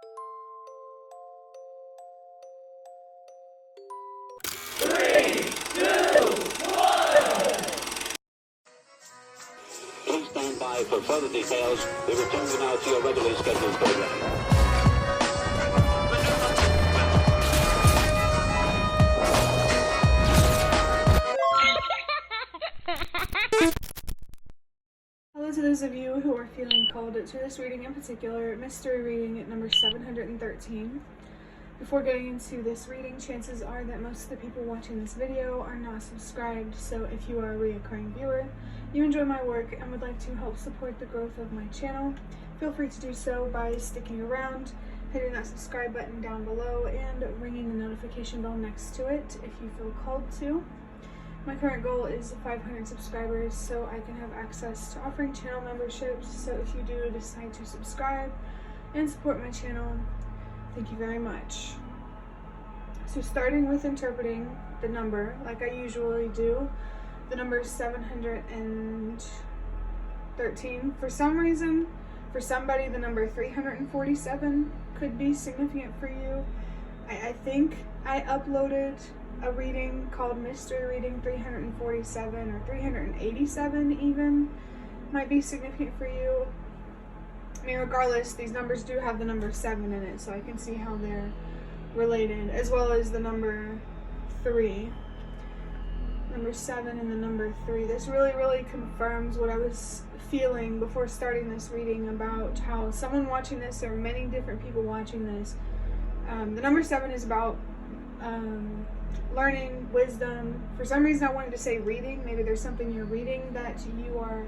Please stand by for further details. We return you now to your regularly scheduled program. Hello to those of you who are feeling called to this reading in particular, mystery reading number 713. Before getting into this reading, chances are that most of the people watching this video are not subscribed, so if you are a reoccurring viewer, you enjoy my work and would like to help support the growth of my channel, feel free to do so by sticking around, hitting that subscribe button down below, and ringing the notification bell next to it if you feel called to. My current goal is 500 subscribers so I can have access to offering channel memberships, so if you do decide to subscribe and support my channel, thank you very much. So starting with interpreting the number, like I usually do, the number is 713. For some reason, for somebody, the number 347 could be significant for you. I think I uploaded a reading called Mystery Reading 347 or 387 even, might be significant for you. I mean, regardless, these numbers do have the number 7 in it, so I can see how they're related, as well as the number 3. Number 7 and the number 3. This really confirms what I was feeling before starting this reading about how someone watching this, or many different people watching this, the number 7 is about learning, wisdom. For some reason I wanted to say reading. Maybe there's something you're reading that you are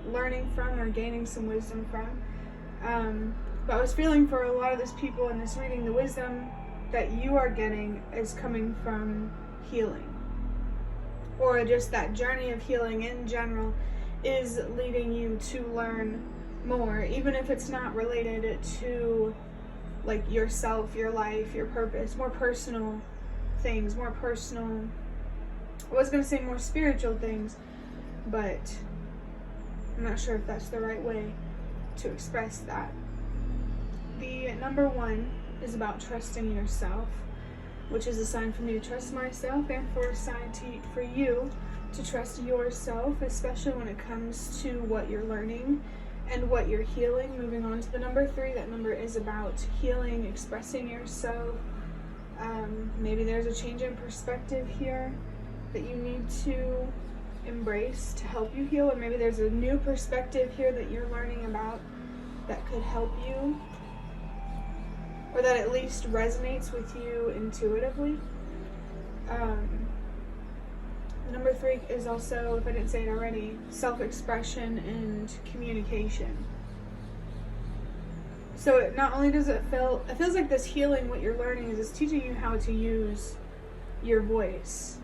learning from or gaining some wisdom from. But I was feeling for a lot of these people in this reading, the wisdom that you are getting is coming from healing. Or just that journey of healing in general is leading you to learn more, even if it's not related to like yourself, your life, your purpose, more personal things, more personal, I was going to say more spiritual things, but I'm not sure if that's the right way to express that. The number 1 is about trusting yourself, which is a sign for me to trust myself, and for a sign for you to trust yourself, especially when it comes to what you're learning and what you're healing. Moving on to the number 3, that number is about healing, expressing yourself. Maybe there's a change in perspective here that you need to embrace to help you heal, or maybe there's a new perspective here that you're learning about that could help you, or that at least resonates with you intuitively. Number 3 is also, if I didn't say it already, self-expression and communication. So not only does it feels like this healing, what you're learning is it's teaching you how to use your voice.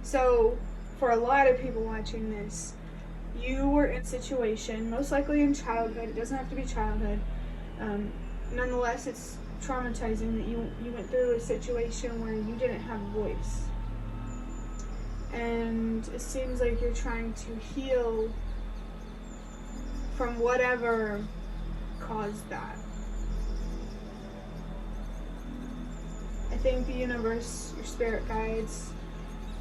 So for a lot of people watching this, you were in a situation, most likely in childhood, it doesn't have to be childhood, nonetheless it's traumatizing that you went through a situation where you didn't have a voice. And it seems like you're trying to heal from whatever caused that. I think the universe, your spirit guides,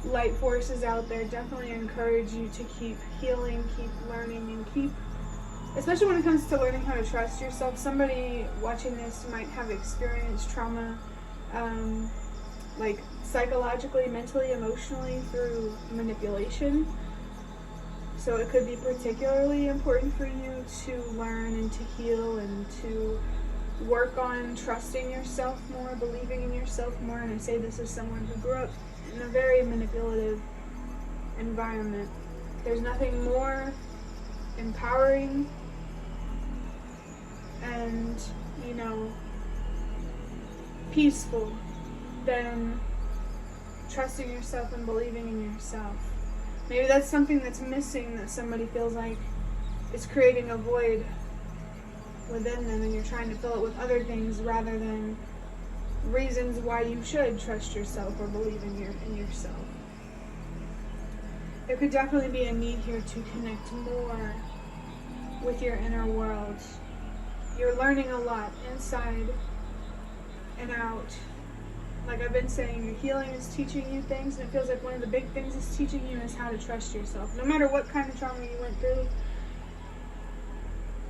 light forces out there definitely encourage you to keep healing, keep learning, and keep, especially when it comes to learning how to trust yourself. Somebody watching this might have experienced trauma, like psychologically, mentally, emotionally, through manipulation. So it could be particularly important for you to learn and to heal and to work on trusting yourself more, believing in yourself more. And I say this as someone who grew up in a very manipulative environment. There's nothing more empowering and, peaceful than trusting yourself and believing in yourself. Maybe that's something that's missing, that somebody feels like is creating a void within them, and you're trying to fill it with other things rather than reasons why you should trust yourself or believe in yourself. There could definitely be a need here to connect more with your inner world. You're learning a lot inside and out. Like I've been saying, your healing is teaching you things, and it feels like one of the big things it's teaching you is how to trust yourself. No matter what kind of trauma you went through,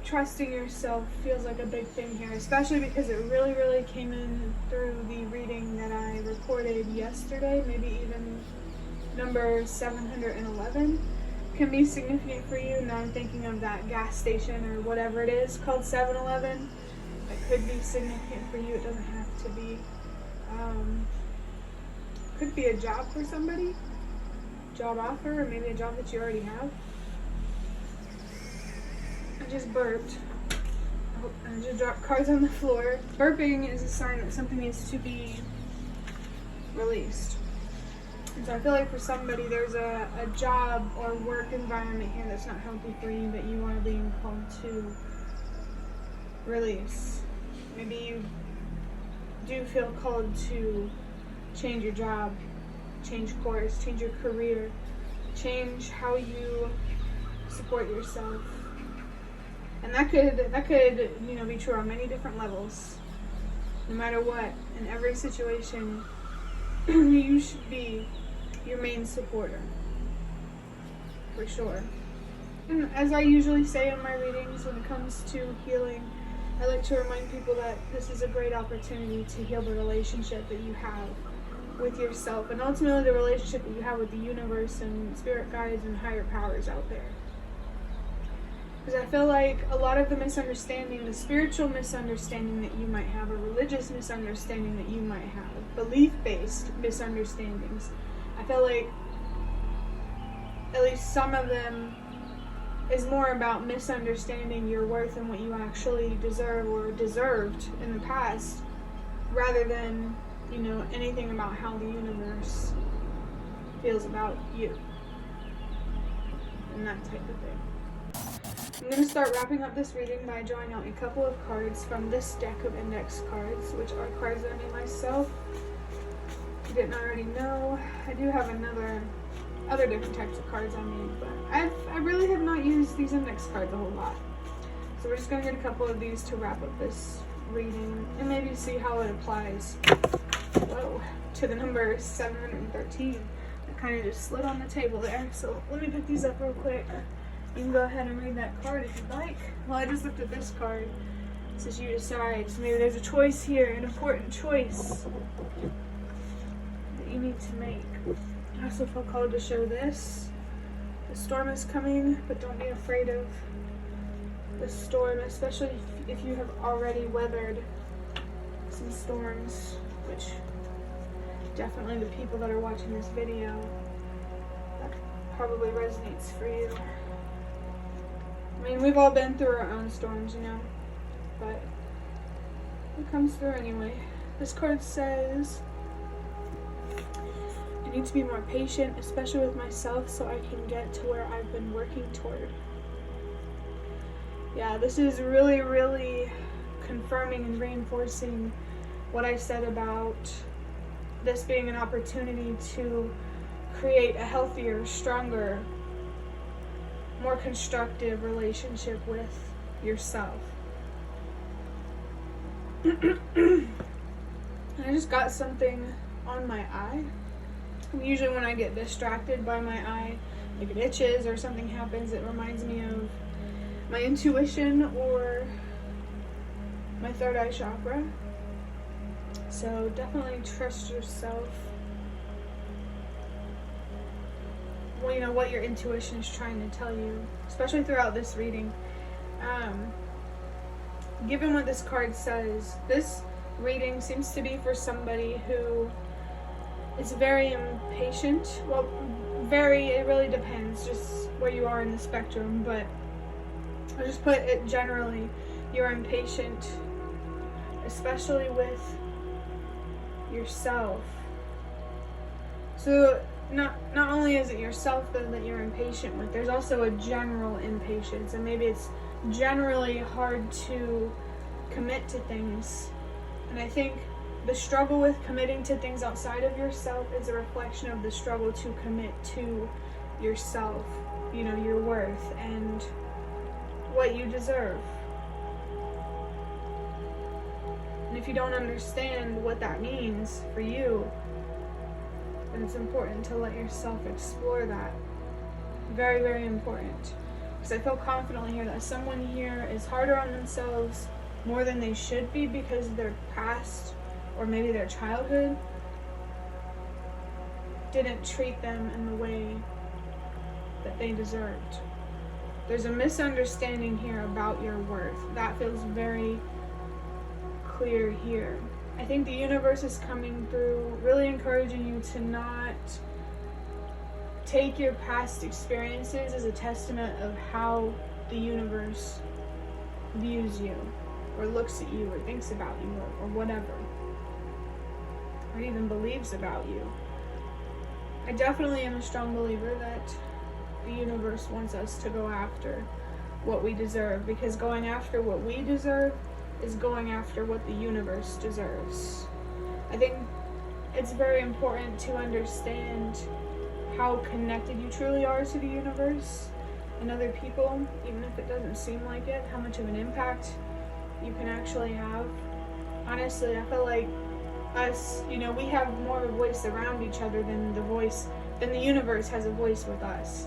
trusting yourself feels like a big thing here, especially because it really, really came in through the reading that I recorded yesterday. Maybe even number 711 can be significant for you. Now I'm thinking of that gas station or whatever it is called 7-Eleven. It could be significant for you. It doesn't have to be. Could be a job for somebody, job offer, or maybe a job that you already have. I just burped. Oh, I just dropped cards on the floor. Burping is a sign that something needs to be released. And so I feel like for somebody there's a job or work environment here that's not healthy for you that you are being called to release. Maybe you do feel called to change your job, change course, change your career, change how you support yourself. And that could be true on many different levels. No matter what, in every situation, you should be your main supporter, for sure. And as I usually say in my readings, when it comes to healing, I like to remind people that this is a great opportunity to heal the relationship that you have with yourself, and ultimately the relationship that you have with the universe and spirit guides and higher powers out there. Because I feel like a lot of the misunderstanding, the spiritual misunderstanding that you might have, a religious misunderstanding that you might have, belief-based misunderstandings, I feel like at least some of them is more about misunderstanding your worth and what you actually deserve or deserved in the past, rather than, anything about how the universe feels about you and that type of thing. I'm going to start wrapping up this reading by drawing out a couple of cards from this deck of index cards, which are cards that I made myself. If you didn't already know, I do have other different types of cards I made, but I really have not used these index cards a whole lot. So we're just going to get a couple of these to wrap up this reading and maybe see how it applies to the number 713. It kind of just slid on the table there. So let me pick these up real quick. You can go ahead and read that card if you'd like. Well, I just looked at this card. It says you decide. So maybe there's a choice here, an important choice that you need to make. I also feel called to show this. The storm is coming, but don't be afraid of the storm, especially if you have already weathered some storms, which definitely the people that are watching this video, that probably resonates for you. I mean, we've all been through our own storms, but it comes through anyway. This card says, I need to be more patient, especially with myself, so I can get to where I've been working toward. Yeah, this is really, really confirming and reinforcing what I said about this being an opportunity to create a healthier, stronger, more constructive relationship with yourself. I just got something on my eye. Usually when I get distracted by my eye, like it itches or something happens, it reminds me of my intuition or my third eye chakra. So definitely trust yourself. Well, what your intuition is trying to tell you, especially throughout this reading. Given what this card says, this reading seems to be for somebody who is very impatient. Well, it really depends just where you are in the spectrum, but I'll just put it generally. You're impatient, especially with yourself. So not only is it yourself though that you're impatient with, there's also a general impatience, and maybe it's generally hard to commit to things. And I think the struggle with committing to things outside of yourself is a reflection of the struggle to commit to yourself, your worth and what you deserve. And if you don't understand what that means for you, then it's important to let yourself explore that. Very, very important. Because I feel confidently here that someone here is harder on themselves more than they should be because their past or maybe their childhood didn't treat them in the way that they deserved. There's a misunderstanding here about your worth. That feels very clear here. I think the universe is coming through, really encouraging you to not take your past experiences as a testament of how the universe views you, or looks at you, or thinks about you, or whatever, or even believes about you. I definitely am a strong believer that the universe wants us to go after what we deserve, because going after what we deserve is going after what the universe deserves. I think it's very important to understand how connected you truly are to the universe and other people, even if it doesn't seem like it, how much of an impact you can actually have. Honestly, I feel like us, we have more of a voice around each other than the universe has a voice with us.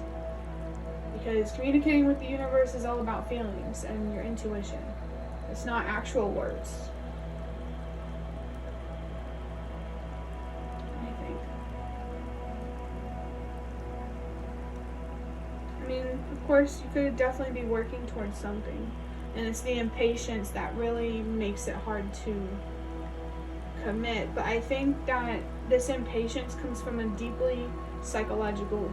Because communicating with the universe is all about feelings and your intuition. It's not actual words. I think. I mean, of course, you could definitely be working towards something. And it's the impatience that really makes it hard to commit. But I think that this impatience comes from a deeply psychological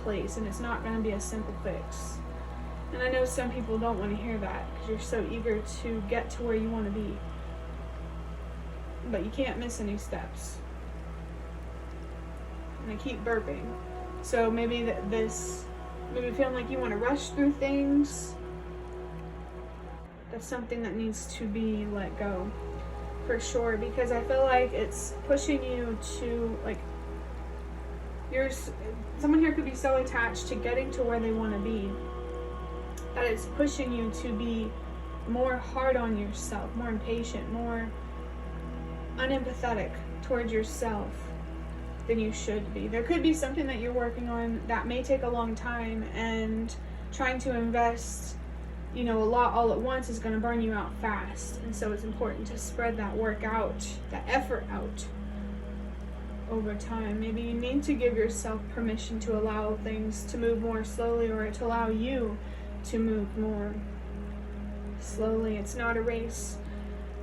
place, and it's not going to be a simple fix. And I know some people don't want to hear that because you're so eager to get to where you want to be. But you can't miss any steps. And I keep burping. So maybe maybe feeling like you want to rush through things, that's something that needs to be let go. For sure, because I feel like it's pushing you to, someone here could be so attached to getting to where they want to be that it's pushing you to be more hard on yourself, more impatient, more unempathetic towards yourself than you should be. There could be something that you're working on that may take a long time, and trying to invest a lot all at once is going to burn you out fast. And so it's important to spread that work out, that effort out over time. Maybe you need to give yourself permission to allow things to move more slowly, or to allow you to move more slowly. It's not a race,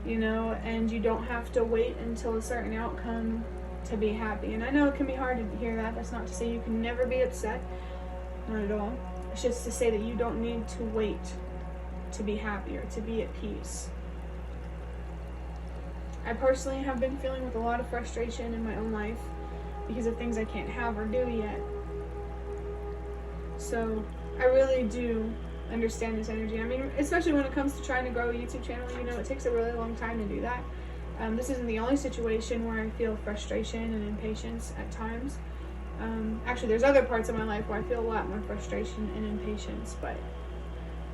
and you don't have to wait until a certain outcome to be happy. And I know it can be hard to hear that. That's not to say you can never be upset. Not at all. It's just to say that you don't need to wait to be happy or to be at peace. I personally have been feeling with a lot of frustration in my own life because of things I can't have or do yet. So I really do understand this energy. I mean, especially when it comes to trying to grow a YouTube channel, it takes a really long time to do that. This isn't the only situation where I feel frustration and impatience at times. Actually, there's other parts of my life where I feel a lot more frustration and impatience, but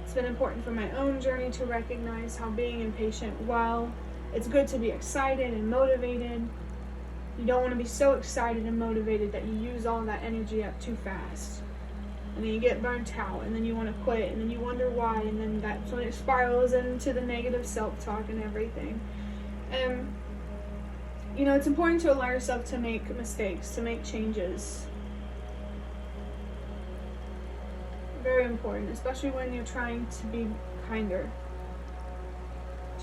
it's been important for my own journey to recognize how being impatient, while it's good to be excited and motivated, you don't want to be so excited and motivated that you use all that energy up too fast. And then you get burnt out, and then you want to quit, and then you wonder why, and then that's when it spirals into the negative self-talk and everything. It's important to allow yourself to make mistakes, to make changes. Very important, especially when you're trying to be kinder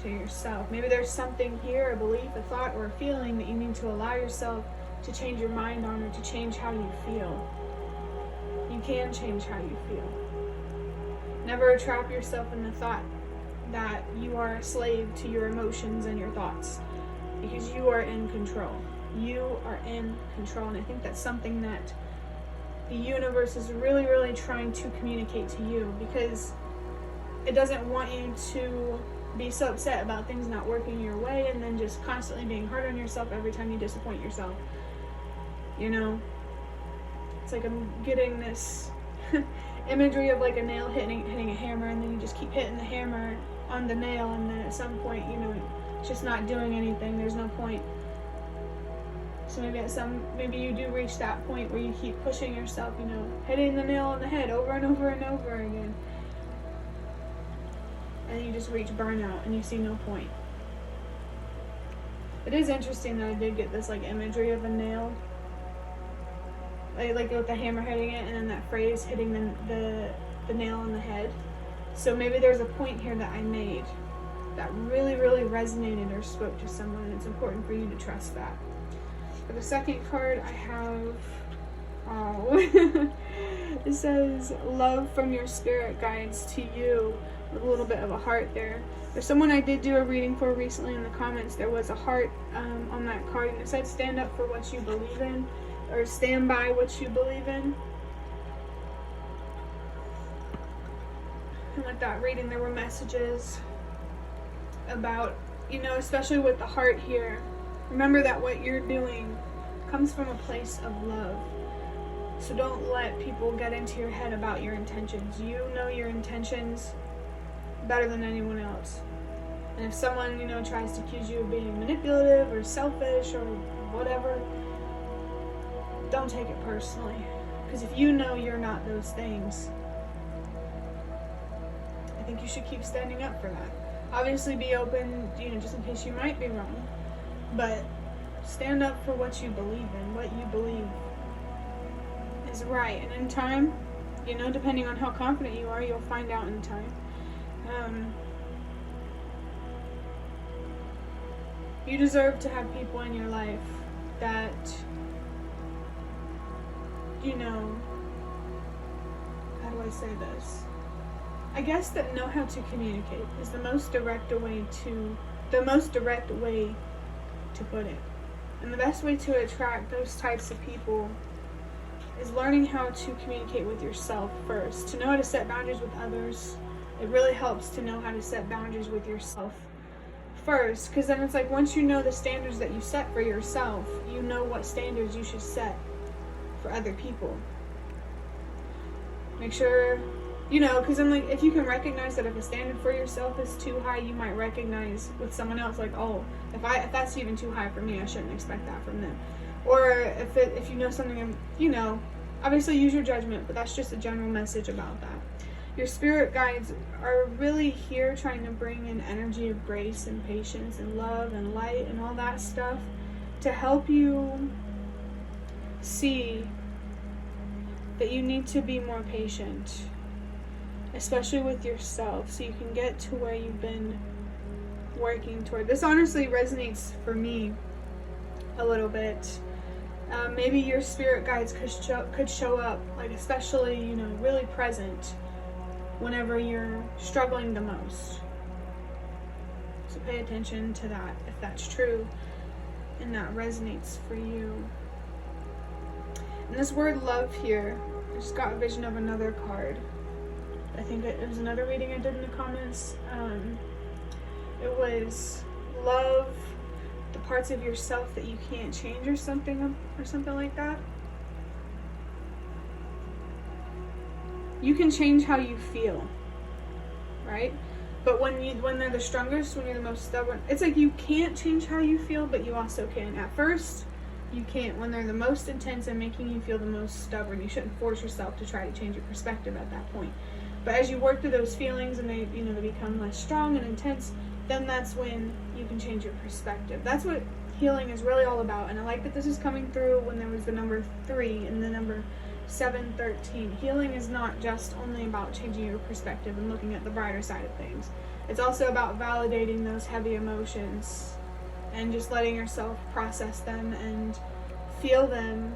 to yourself. Maybe there's something here, a belief, a thought, or a feeling that you need to allow yourself to change your mind on, or to change how you feel. You can change how you feel. Never trap yourself in the thought that you are a slave to your emotions and your thoughts, because you are in control. You are in control, and I think that's something that the universe is really, really trying to communicate to you, because it doesn't want you to be so upset about things not working your way and then just constantly being hard on yourself every time you disappoint yourself. It's like I'm getting this imagery of like a nail hitting a hammer, and then you just keep hitting the hammer on the nail, and then at some point, It's just not doing anything. There's no point. So maybe you do reach that point where you keep pushing yourself, hitting the nail on the head over and over and over again. And you just reach burnout and you see no point. It is interesting that I did get this imagery of a nail. Like with the hammer hitting it and then that phrase hitting the nail on the head. So maybe there's a point here that I made that really, really resonated or spoke to someone, and it's important for you to trust that. For the second card, I have, it says, love from your spirit guides to you, with a little bit of a heart there. There's someone I did do a reading for recently in the comments. There was a heart on that card, and it said stand up for what you believe in, or stand by what you believe in. And with that reading, there were messages about, especially with the heart here, remember that what you're doing comes from a place of love. So don't let people get into your head about your intentions. You know your intentions better than anyone else. And if someone, tries to accuse you of being manipulative or selfish or whatever, don't take it personally. Because if you know you're not those things, I think you should keep standing up for that. Obviously be open, just in case you might be wrong. But stand up for what you believe in. What you believe is right. And in time, depending on how confident you are, you'll find out in time. You deserve to have people in your life that, how do I say this? I guess that know how to communicate is the most direct way to put it. And the best way to attract those types of people is learning how to communicate with yourself first. To know how to set boundaries with others, it really helps to know how to set boundaries with yourself first, because then it's once you know the standards that you set for yourself, you know what standards you should set for other people. Make sure, because if you can recognize that if a standard for yourself is too high, you might recognize with someone else, if that's even too high for me, I shouldn't expect that from them. Or if you know something, obviously use your judgment, but that's just a general message about that. Your spirit guides are really here trying to bring an energy of grace and patience and love and light and all that stuff to help you see that you need to be more patient, especially with yourself, so you can get to where you've been working toward. This honestly resonates for me a little bit. Maybe your spirit guides could show up, especially, really present whenever you're struggling the most. So pay attention to that if that's true and that resonates for you. And this word love here, I just got a vision of another card. I think it was another reading I did in the comments. It was love the parts of yourself that you can't change or something like that. You can change how you feel, right? But when they're the strongest, when you're the most stubborn, it's you can't change how you feel, but you also can. At first, you can't. When they're the most intense and making you feel the most stubborn, you shouldn't force yourself to try to change your perspective at that point. But as you work through those feelings and they become less strong and intense, then that's when you can change your perspective. That's what healing is really all about. And I like that this is coming through when there was the number 3 and the number 713. Healing is not just only about changing your perspective and looking at the brighter side of things. It's also about validating those heavy emotions and just letting yourself process them and feel them.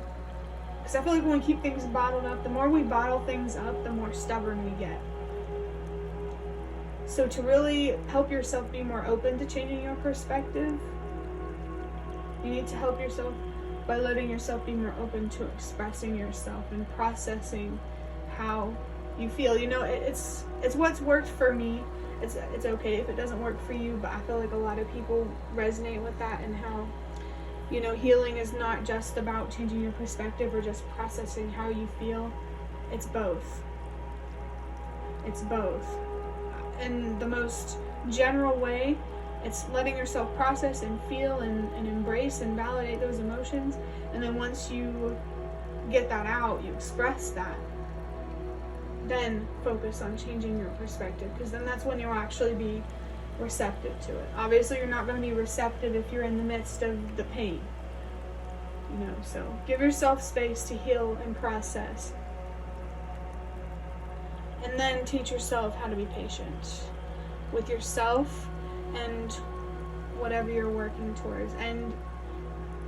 Because I feel when we keep things bottled up, the more we bottle things up, the more stubborn we get. So to really help yourself be more open to changing your perspective, you need to help yourself by letting yourself be more open to expressing yourself and processing how you feel. It's what's worked for me. It's okay if it doesn't work for you, but I feel a lot of people resonate with that, and how healing is not just about changing your perspective or just processing how you feel. It's both. In the most general way, It's letting yourself process and feel and embrace and validate those emotions. And then once you get that out, you express that, then focus on changing your perspective, because then that's when you'll actually be receptive to it. Obviously, you're not going to be receptive if you're in the midst of the pain. So give yourself space to heal and process. And then teach yourself how to be patient with yourself and whatever you're working towards. And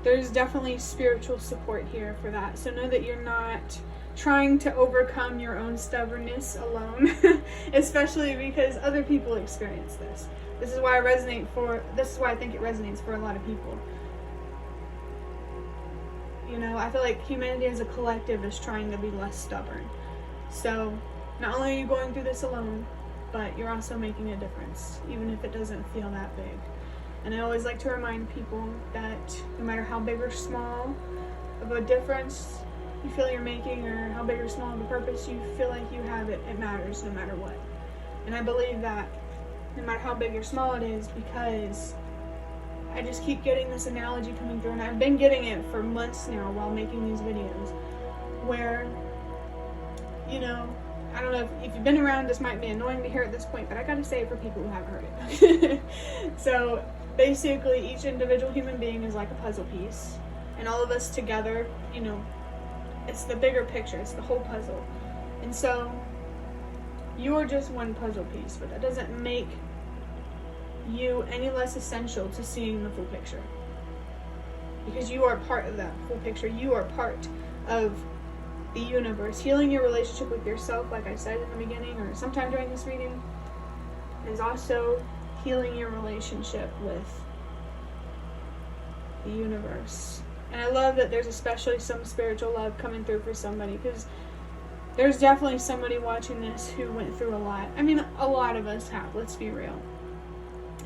there's definitely spiritual support here for that. So know that you're not trying to overcome your own stubbornness alone, especially because other people experience this. This is why I think it resonates for a lot of people. I feel like humanity as a collective is trying to be less stubborn. So not only are you going through this alone, but you're also making a difference, even if it doesn't feel that big. And I always like to remind people that no matter how big or small of a difference you feel you're making, or how big or small of a purpose you feel like you have, it matters no matter what. And I believe that no matter how big or small it is, because I just keep getting this analogy coming through, and I've been getting it for months now while making these videos, where, I don't know if you've been around, this might be annoying to hear at this point, but I gotta say it for people who haven't heard it. So basically, each individual human being is like a puzzle piece, and all of us together, it's the bigger picture, it's the whole puzzle. And so you're just one puzzle piece, but that doesn't make you any less essential to seeing the full picture, because you are part of that full picture. You are part of the universe. Healing your relationship with yourself, like I said in the beginning or sometime during this reading, is also healing your relationship with the universe. And I love that there's especially some spiritual love coming through for somebody, because there's definitely somebody watching this who went through a lot. I mean, a lot of us have, let's be real.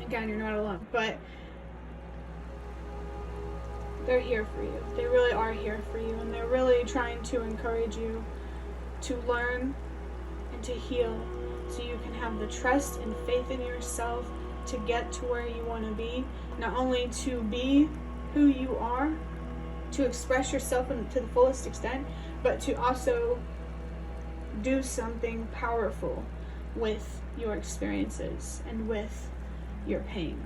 Again, you're not alone, but they're here for you. They really are here for you, and they're really trying to encourage you to learn and to heal, so you can have the trust and faith in yourself to get to where you want to be. Not only to be who you are, to express yourself to the fullest extent, but to also do something powerful with your experiences and with your pain.